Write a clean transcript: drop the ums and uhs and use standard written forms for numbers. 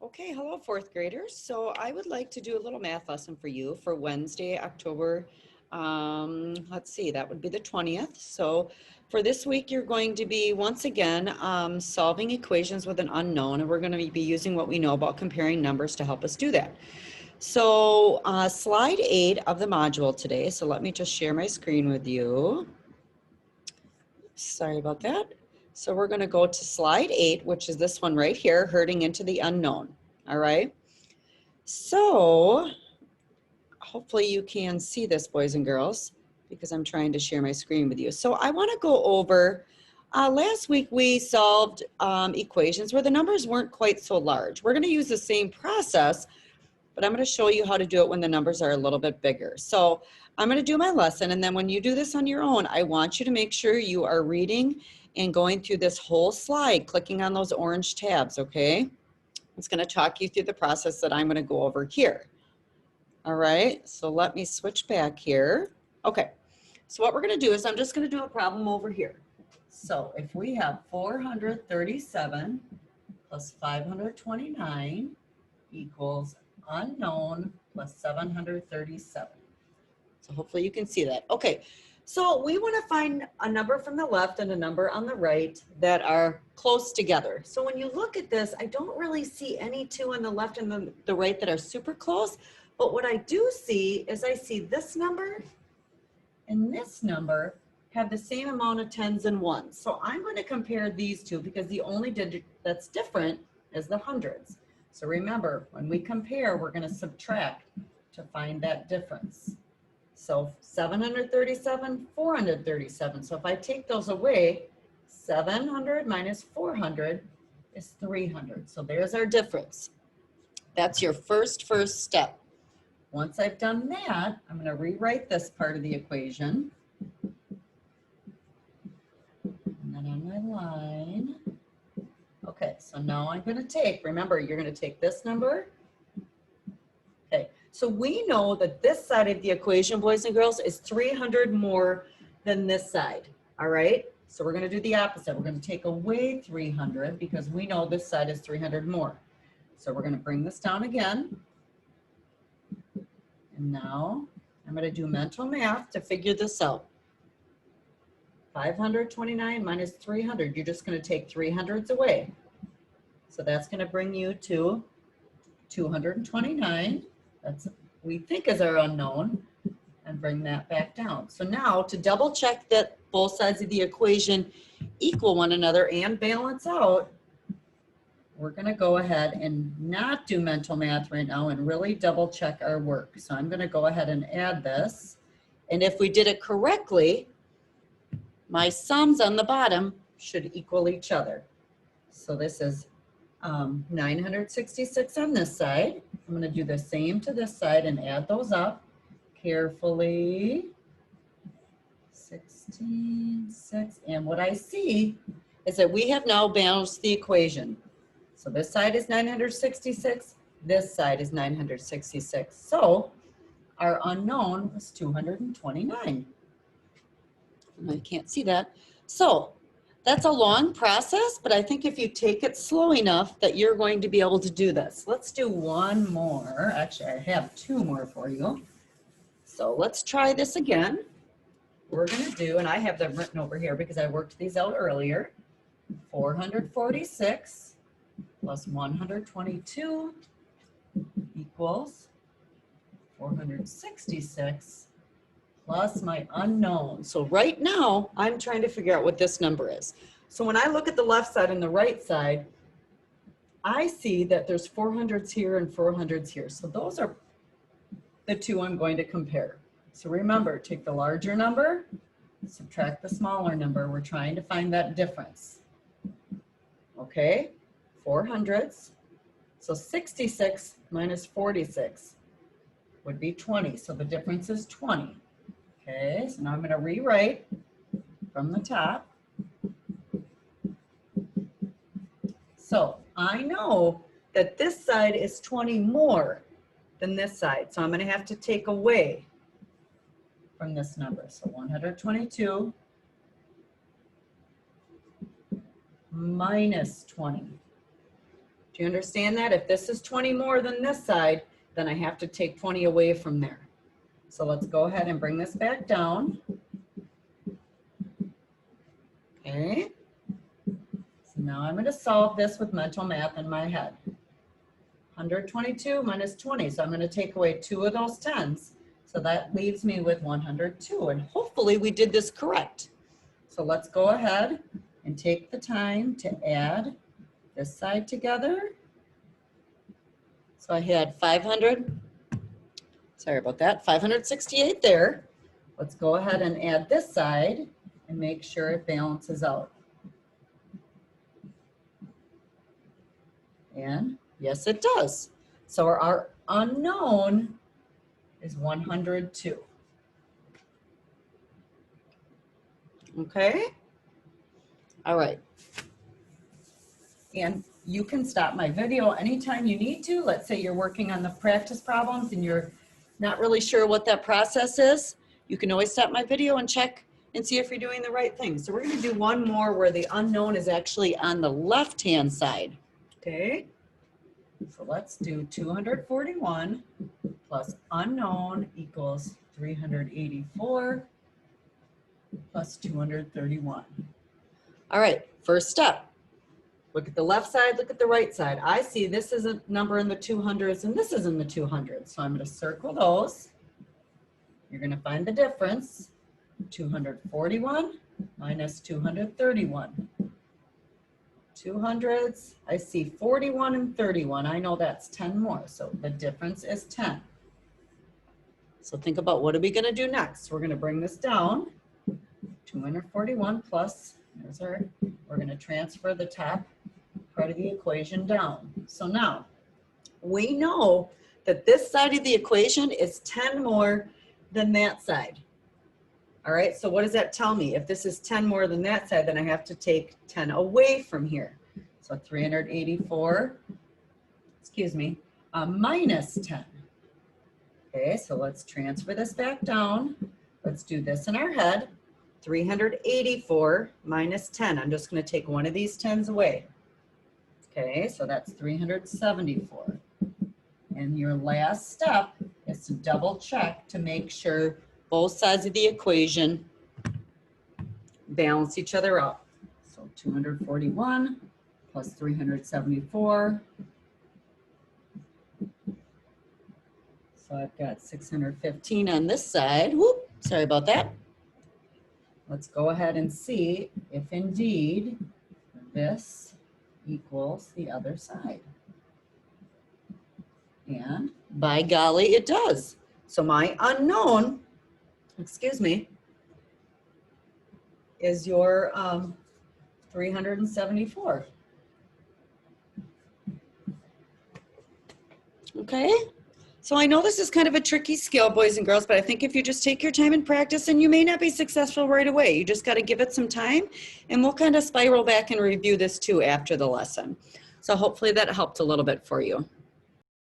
Okay, hello fourth graders. So I would like to do a little math lesson for you for Wednesday, October, let's see, that would be the 20th. So for this week, you're going to be once again solving equations with an unknown, and we're going to be using what we know about comparing numbers to help us do that. So slide 8 of the module today. So let me just share my screen with you. Sorry about that. So we're going to go to slide 8, which is this one right here, herding into the unknown. All right. So hopefully you can see this, boys and girls, because I'm trying to share my screen with you. So I want to go over, last week we solved equations where the numbers weren't quite so large. We're going to use the same process, but I'm going to show you how to do it when the numbers are a little bit bigger. So I'm going to do my lesson, and then when you do this on your own, I want you to make sure you are reading and going through this whole slide, clicking on those orange tabs, okay? It's going to talk you through the process that I'm going to go over here. All right, so let me switch back here. Okay, so what we're going to do is I'm just going to do a problem over here. So if we have 437 plus 529 equals unknown plus 737. So hopefully you can see that. Okay, so we want to find a number from the left and a number on the right that are close together. So when you look at this, I don't really see any two on the left and the right that are super close. But what I do see is I see this number and this number have the same amount of tens and ones. So I'm going to compare these two because the only digit that's different is the hundreds. So remember, when we compare, we're going to subtract to find that difference. So 737, 437. So if I take those away, 700 minus 400 is 300. So there's our difference. That's your first step. Once I've done that, I'm going to rewrite this part of the equation. And then on my line. Okay, so now I'm going to take, remember, you're going to take this number. Okay, so we know that this side of the equation, boys and girls, is 300 more than this side. All right, so we're going to do the opposite. We're going to take away 300 because we know this side is 300 more. So we're going to bring this down again. And now I'm going to do mental math to figure this out. 529 minus 300, you're just going to take 300s away. So that's going to bring you to 229. That's we think is our unknown, and bring that back down. So now to double check that both sides of the equation equal one another and balance out, we're going to go ahead and not do mental math right now and really double check our work. So I'm going to go ahead and add this. And if we did it correctly, my sums on the bottom should equal each other. So this is 966 on this side. I'm going to do the same to this side and add those up carefully. 16, 6. And what I see is that we have now balanced the equation. So this side is 966, this side is 966. So our unknown was 229. I can't see that. So that's a long process, but I think if you take it slow enough that you're going to be able to do this. Let's do one more. Actually, I have two more for you. So let's try this again. We're going to do, and I have them written over here because I worked these out earlier, 446 plus 122 equals 466 plus my unknown. So right now, I'm trying to figure out what this number is. So when I look at the left side and the right side, I see that there's 400s here and 400s here. So those are the two I'm going to compare. So remember, take the larger number, subtract the smaller number. We're trying to find that difference. Okay, 400s. So 66 minus 46 would be 20. So the difference is 20. Okay, so now I'm going to rewrite from the top. So I know that this side is 20 more than this side. So I'm going to have to take away from this number. So 122 minus 20. Do you understand that? If this is 20 more than this side, then I have to take 20 away from there. So let's go ahead and bring this back down. Okay. So now I'm going to solve this with mental math in my head. 122 minus 20. So I'm going to take away 2 of those 10s. So that leaves me with 102. And hopefully we did this correct. So let's go ahead and take the time to add this side together. So I had 568 there. Let's go ahead and add this side and make sure it balances out. And yes, it does. So our unknown is 102. Okay? All right. And you can stop my video anytime you need to. Let's say you're working on the practice problems and you're not really sure what that process is. You can always stop my video and check and see if you're doing the right thing. So we're going to do one more where the unknown is actually on the left-hand side. Okay? So let's do 241 plus unknown equals 384 plus 231. All right, first step. Look at the left side, look at the right side. I see this is a number in the 200s and this is in the 200s. So I'm going to circle those. You're going to find the difference. 241 minus 231. 200s, I see 41 and 31. I know that's 10 more. So the difference is 10. So think about what are we going to do next? We're going to bring this down. 241 plus, we're going to transfer the top part of the equation down. So now we know that this side of the equation is 10 more than that side. All right, so what does that tell me? If this is 10 more than that side, then I have to take 10 away from here. So 384, minus 10. Okay, so let's transfer this back down. Let's do this in our head. 384 minus 10. I'm just going to take one of these 10s away. Okay, so that's 374. And your last step is to double check to make sure both sides of the equation balance each other out. So 241 plus 374. So I've got 615 on this side. Whoop, sorry about that. Let's go ahead and see if indeed this equals the other side. And by golly, it does. So my unknown, is your 374. Okay. So I know this is kind of a tricky skill, boys and girls, but I think if you just take your time and practice, and you may not be successful right away. You just got to give it some time, and we'll kind of spiral back and review this too after the lesson. So hopefully that helped a little bit for you.